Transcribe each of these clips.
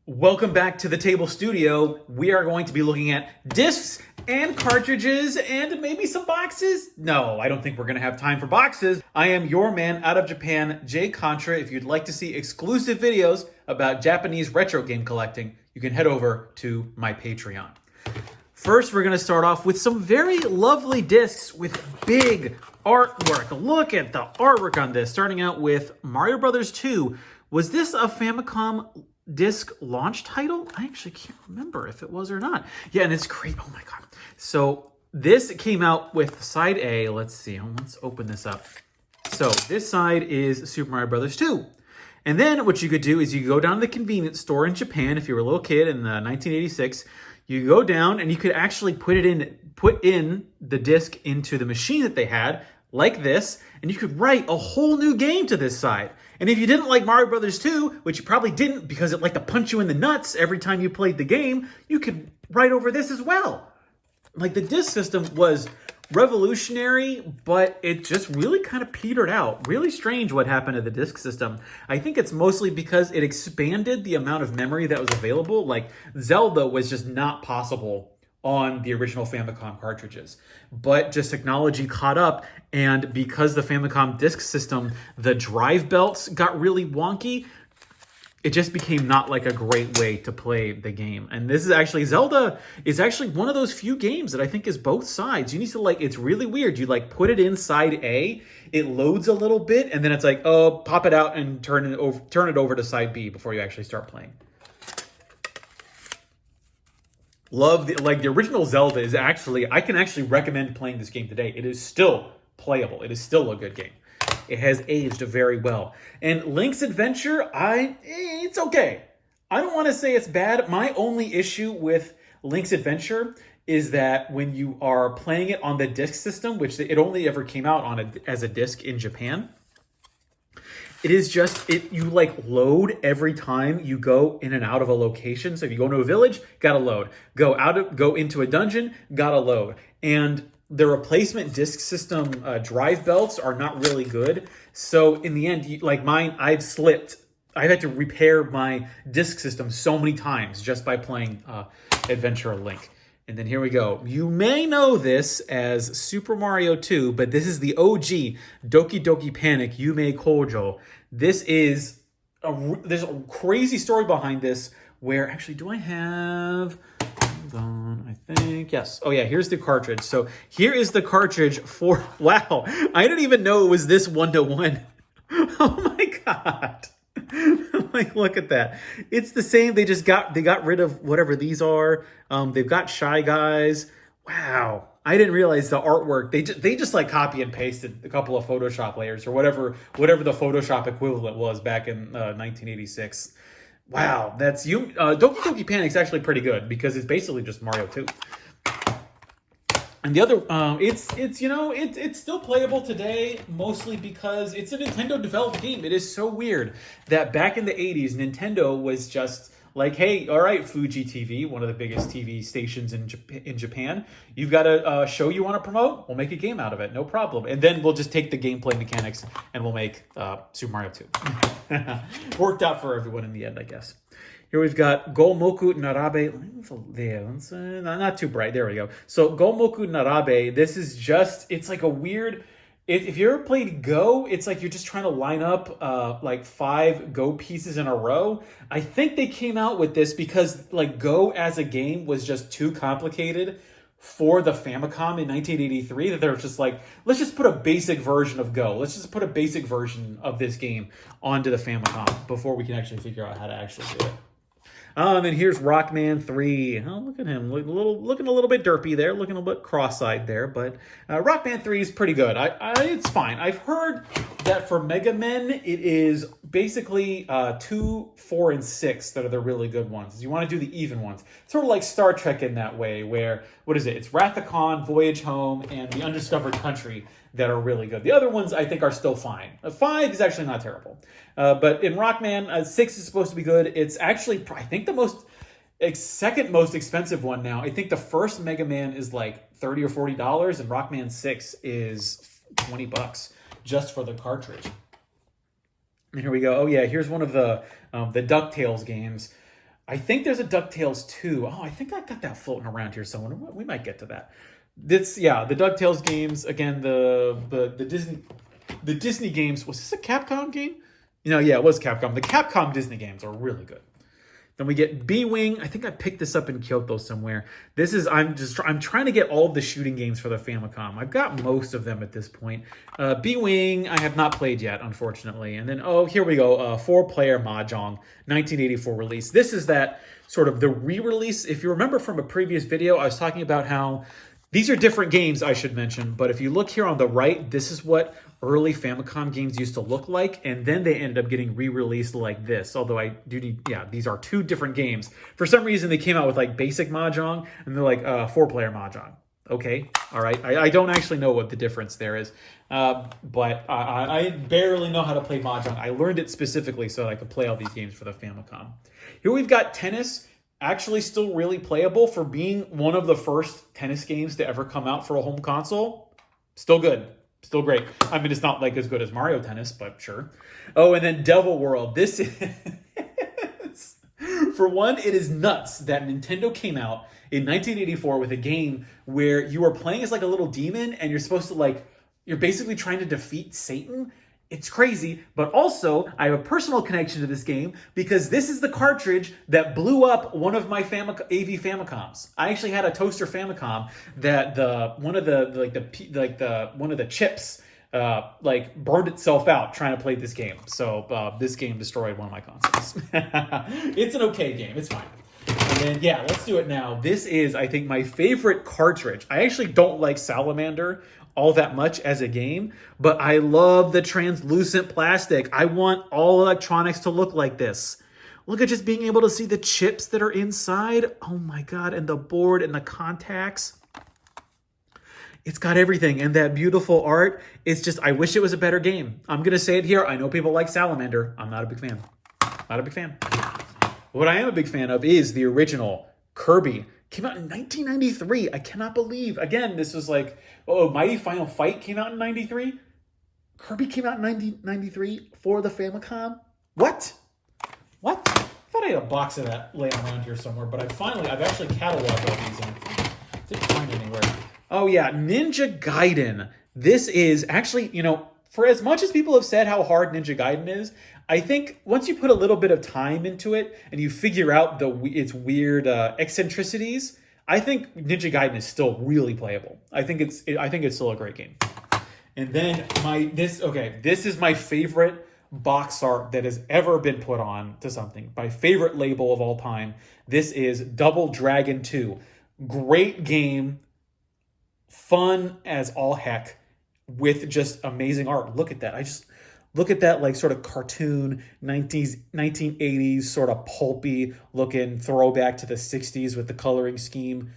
Welcome back to the Table Studio. We are going to be looking at discs and cartridges and maybe some boxes. No, I don't think we're going to have time for boxes. I am your man out of Japan, Jay Contra. If you'd like to see exclusive videos about Japanese retro game collecting, you can head over to my Patreon. First, we're going to start off with some very lovely discs with big artwork. Look at the artwork on this. Starting out with Mario Brothers 2. Was this a Famicom Disk launch title? I actually can't remember if it was or not. Yeah, and it's great. Oh my god. So this came out with side A. Let's see. Let's open this up. So this side is Super Mario Brothers 2. And then what you could do is you could go down to the convenience store in Japan if you were a little kid in 1986. You go down and you could actually put in the disc into the machine that they had, like this, and you could write a whole new game to this side. And if you didn't like Mario Brothers 2, which you probably didn't because it liked to punch you in the nuts every time you played the game, you could write over this as well. Like, the disc system was revolutionary, but it just really kind of petered out. Really strange what happened to the disc system. I think it's mostly because it expanded the amount of memory that was available. Like, Zelda was just not possible on the original Famicom cartridges. But just technology caught up, and because the Famicom Disk system, the drive belts got really wonky, it just became not like a great way to play the game. And this is actually, Zelda is actually one of those few games that I think is both sides. You need to, like, it's really weird. You like put it in side A, it loads a little bit, and then it's like, oh, pop it out and turn it over to side B before you actually start playing. Love the original Zelda is actually, I can actually recommend playing this game today. It is still playable. It is still a good game. It has aged very well. And Link's Adventure, it's okay. I don't want to say it's bad. My only issue with Link's Adventure is that when you are playing it on the disc system, which it only ever came out on as a disc in Japan, it is just, you like load every time you go in and out of a location. So if you go into a village, gotta load. Go into a dungeon, gotta load. And the replacement disc system drive belts are not really good. So in the end, like mine, I've slipped. I've had to repair my disc system so many times just by playing Adventure Link. And then here we go. You may know this as Super Mario 2, but this is the OG Doki Doki Panic Yume Kojo. There's a crazy story behind this where, actually, do I have... Hold on, I think, yes. Oh yeah, here's the cartridge. So here is the cartridge for, wow, I didn't even know it was this 1-to-1. Oh my god. Like, look at that. It's the same. They got rid of whatever these are. They've got Shy Guys. Wow. I didn't realize the artwork. They just like copy and pasted a couple of Photoshop layers or whatever the Photoshop equivalent was back in 1986. Wow, that's you. Doki Doki Panic is actually pretty good because it's basically just Mario 2. And the other, it's still playable today, mostly because it's a Nintendo developed game. It is so weird that back in the 80s, Nintendo was just like, hey, all right, Fuji TV, one of the biggest TV stations in Japan, you've got a show you want to promote? We'll make a game out of it, no problem. And then we'll just take the gameplay mechanics and we'll make Super Mario 2. Worked out for everyone in the end, I guess. Here we've got Gomoku Narabe. There, not too bright. There we go. So Gomoku Narabe, this is just, it's like a weird, if you ever played Go, it's like you're just trying to line up like 5 Go pieces in a row. I think they came out with this because like Go as a game was just too complicated for the Famicom in 1983 that they're just like, let's just put a basic version of Go. Let's just put a basic version of this game onto the Famicom before we can actually figure out how to actually do it. And then here's Rockman 3. Oh, look at him. Looking a little bit derpy there. Looking a little bit cross-eyed there. But Rockman 3 is pretty good. It's fine. I've heard that for Mega Men, it is basically 2, 4, and 6 that are the really good ones. You want to do the even ones. Sort of like Star Trek in that way, where, what is it? It's Wrath of Khan, Voyage Home, and The Undiscovered Country that are really good. The other ones, I think, are still fine. 5 is actually not terrible. But in Rockman, 6 is supposed to be good. It's actually, I think, the second most expensive one now. I think the first Mega Man is like $30 or $40, and Rockman 6 is $20 just for the cartridge. And here we go. Oh yeah, here's one of the Ducktales games. I think there's a Ducktales 2. Oh, I think I got that floating around here somewhere. We might get to that. This, yeah, the Ducktales games, again, the Disney games. Was this a Capcom game? Yeah, it was Capcom. The Capcom Disney games are really good. Then we get B-Wing. I think I picked this up in Kyoto somewhere. This is, I'm trying to get all of the shooting games for the Famicom. I've got most of them at this point. B-Wing, I have not played yet, unfortunately. And then, oh, here we go. 4-player Mahjong, 1984 release. This is that sort of the re-release. If you remember from a previous video, I was talking about how these are different games, I should mention. But if you look here on the right, this is what early Famicom games used to look like, and then they ended up getting re-released like this. Although I do need, yeah, these are 2 different games. For some reason, they came out with like basic Mahjong, and they're like 4-player Mahjong. Okay, all right. I don't actually know what the difference there is, but I barely know how to play Mahjong. I learned it specifically so that I could play all these games for the Famicom. Here we've got tennis. Actually still really playable for being one of the first tennis games to ever come out for a home console. Still good. Still great. I mean, it's not like as good as Mario Tennis, but sure. Oh, and then Devil World. This is... For one, it is nuts that Nintendo came out in 1984 with a game where you are playing as like a little demon and you're supposed to you're basically trying to defeat Satan. It's crazy, but also I have a personal connection to this game because this is the cartridge that blew up one of my AV Famicoms. I actually had a toaster Famicom that one of the chips burned itself out trying to play this game. So this game destroyed one of my consoles. It's an okay game. It's fine. And then, yeah, let's do it now. This is, I think, my favorite cartridge. I actually don't like Salamander all that much as a game, but I love the translucent plastic. I want all electronics to look like this. Look at just being able to see the chips that are inside. Oh my God, and the board and the contacts. It's got everything, and that beautiful art. It's just, I wish it was a better game. I'm going to say it here. I know people like Salamander. I'm not a big fan. Not a big fan. What I am a big fan of is the original Kirby. Came out in 1993. I cannot believe. Again, this was like, Mighty Final Fight came out in 93. Kirby came out in 1993 for the Famicom. What? I thought I had a box of that laying around here somewhere, but I've actually cataloged all these. I didn't find it anywhere. Oh yeah, Ninja Gaiden. This is actually, for as much as people have said how hard Ninja Gaiden is, I think once you put a little bit of time into it and you figure out its weird eccentricities, I think Ninja Gaiden is still really playable. I think it's still a great game. And then this is my favorite box art that has ever been put on to something. My favorite label of all time. This is Double Dragon 2. Great game, fun as all heck, with just amazing art. Look at that. Look at that, like, sort of cartoon 1980s sort of pulpy looking throwback to the 60s with the coloring scheme.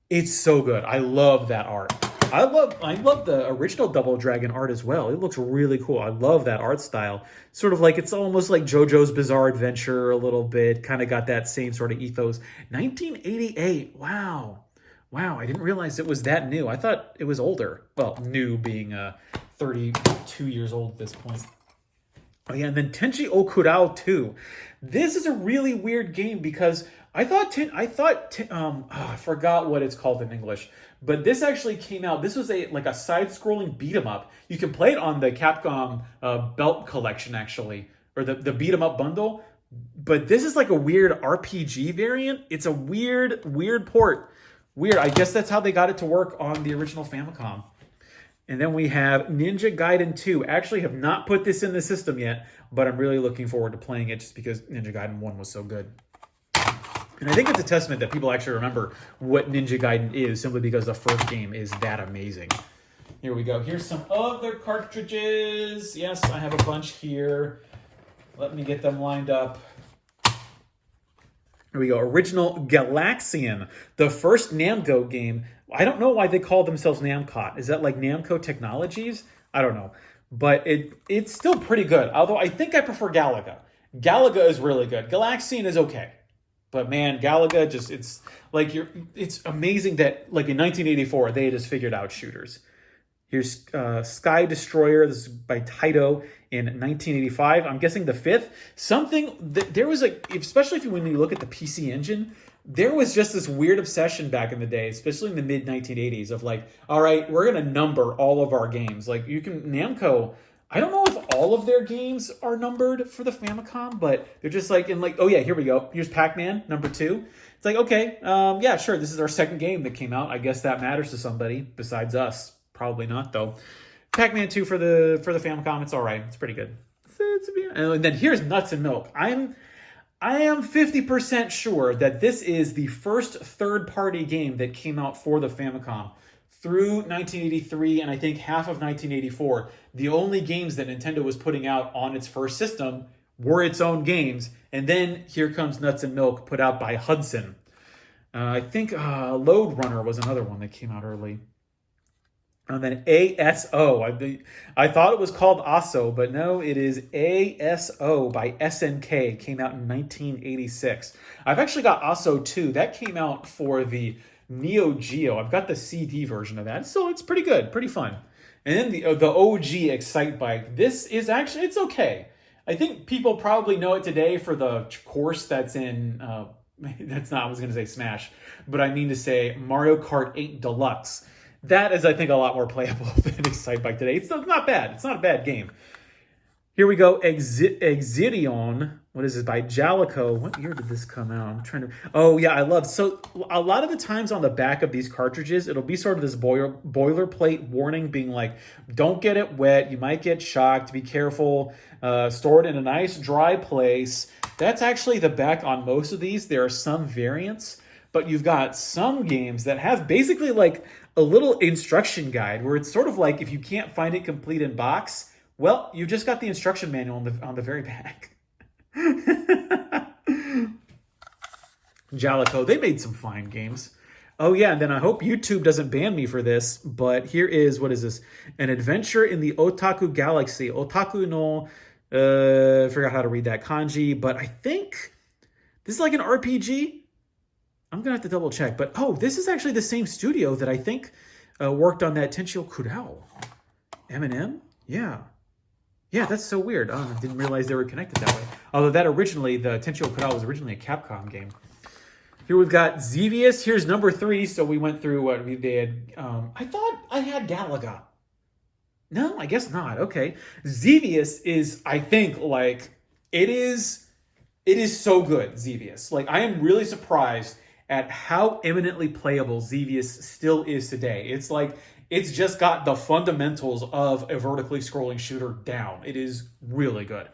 It's so good. I love that art. I love the original Double Dragon art as well. It looks really cool. I love that art style. Sort of like, it's almost like JoJo's Bizarre Adventure a little bit. Kind of got that same sort of ethos. 1988. Wow, I didn't realize it was that new. I thought it was older. Well, new being 32 years old at this point. Oh yeah, and then Tenchi Okudao 2. This is a really weird game because I forgot what it's called in English, but this actually came out. This was a side-scrolling beat 'em up. You can play it on the Capcom Belt Collection actually, or the beat 'em up bundle. But this is like a weird RPG variant. It's a weird port. Weird. I guess that's how they got it to work on the original Famicom. And then we have Ninja Gaiden 2. Actually have not put this in the system yet, but I'm really looking forward to playing it just because Ninja Gaiden 1 was so good. And I think it's a testament that people actually remember what Ninja Gaiden is simply because the first game is that amazing. Here we go. Here's some other cartridges. Yes, I have a bunch here. Let me get them lined up. Here we go. Original Galaxian, the first Namco game. I don't know why they call themselves Namcot. Is that like Namco Technologies? I don't know. But it's still pretty good. Although I think I prefer Galaga. Galaga is really good. Galaxian is okay. But man, Galaga it's amazing that like in 1984 they just figured out shooters. Here's Sky Destroyer. This is by Taito. in 1985. I'm guessing the 5th. There was especially when you look at the PC Engine, there was just this weird obsession back in the day, especially in the mid 1980s, of like, all right, we're going to number all of our games. Like Namco, I don't know if all of their games are numbered for the Famicom, but they're just like, oh yeah, here we go. Here's Pac-Man, number 2. It's like, okay, yeah, sure, this is our second game that came out. I guess that matters to somebody besides us. Probably not, though. Pac-Man 2 for the Famicom, it's all right. It's pretty good. And then here's Nuts and Milk. I am 50% sure that this is the first third-party game that came out for the Famicom through 1983 and I think half of 1984. The only games that Nintendo was putting out on its first system were its own games. And then here comes Nuts and Milk, put out by Hudson. I think Load Runner was another one that came out early. And then ASO. I thought it was called ASO, but no, it is ASO by SNK. Came out in 1986. I've actually got ASO 2. That came out for the Neo Geo. I've got the CD version of that. So it's pretty good, pretty fun. And then the OG Excite Bike. This is actually, it's okay. I think people probably know it today for the course that's in, that's not, I was going to say Smash, but I mean to say Mario Kart 8 Deluxe. That is, I think, a lot more playable than Excite Bike today. It's not bad. It's not a bad game. Here we go. Exidion. What is this? By Jalico. What year did this come out? I'm trying to... Oh, yeah, I love... So, a lot of the times on the back of these cartridges, it'll be sort of this boilerplate warning being like, don't get it wet. You might get shocked. Be careful. Store it in a nice, dry place. That's actually the back on most of these. There are some variants, but you've got some games that have basically like a little instruction guide where it's sort of like if you can't find it complete in box, well, you've just got the instruction manual on the very back. Jalico, they made some fine games. Oh yeah, and then I hope YouTube doesn't ban me for this, but here is, what is this? An adventure in the Otaku Galaxy. Otaku no, I forgot how to read that kanji, but I think this is like an RPG. I'm going to have to double check, but oh, this is actually the same studio that I think worked on that Tenchi Okudao. M&M? Yeah. Yeah, that's so weird. Oh, I didn't realize they were connected that way. Although that originally, the Tenchi Okudao was originally a Capcom game. Here we've got Xevious. Here's number 3. So we went through what we did. I thought I had Galaga. No, I guess not. Okay. Xevious is, I think, like, it is so good, Xevious. Like, I am really surprised at how eminently playable Xevious still is today. It's like, it's just got the fundamentals of a vertically scrolling shooter down. It is really good.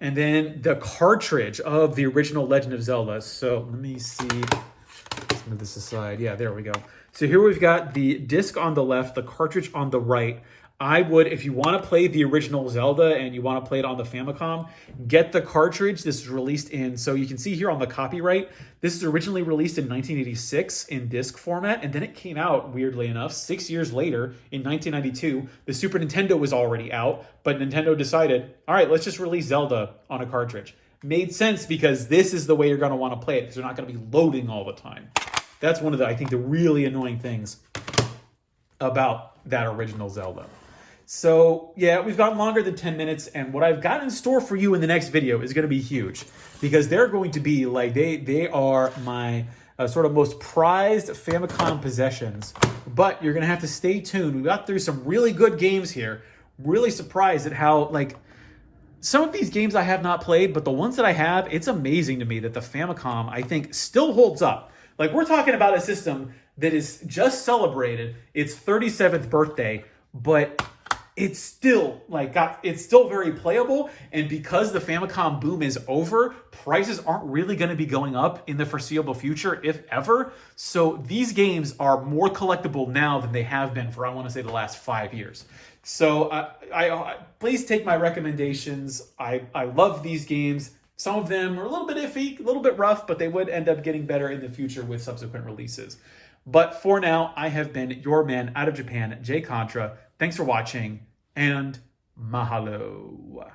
And then the cartridge of the original Legend of Zelda. So let me see. Let's move this aside. Yeah, there we go. So here we've got the disc on the left, the cartridge on the right. I would, if you want to play the original Zelda and you want to play it on the Famicom, get the cartridge. This is released in, so you can see here on the copyright, this is originally released in 1986 in disc format, and then it came out, weirdly enough, 6 years later in 1992. The Super Nintendo was already out, but Nintendo decided, all right, let's just release Zelda on a cartridge. Made sense because this is the way you're going to want to play it, because you're not going to be loading all the time. That's one of the, I think, the really annoying things about that original Zelda. So, yeah, we've gone longer than 10 minutes, and what I've got in store for you in the next video is going to be huge, because they're going to be, like, they are my sort of most prized Famicom possessions, but you're going to have to stay tuned. We got through some really good games here. Really surprised at how, like, some of these games I have not played, but the ones that I have, it's amazing to me that the Famicom, I think, still holds up. Like, we're talking about a system that is just celebrated its 37th birthday, but it's still it's still very playable, and because the Famicom boom is over, prices aren't really going to be going up in the foreseeable future, if ever. So these games are more collectible now than they have been for, I want to say, the last 5 years. So I please take my recommendations. I love these games. Some of them are a little bit iffy, a little bit rough, but they would end up getting better in the future with subsequent releases. But for now, I have been your man out of Japan, Jay Contra. Thanks for watching, and mahalo.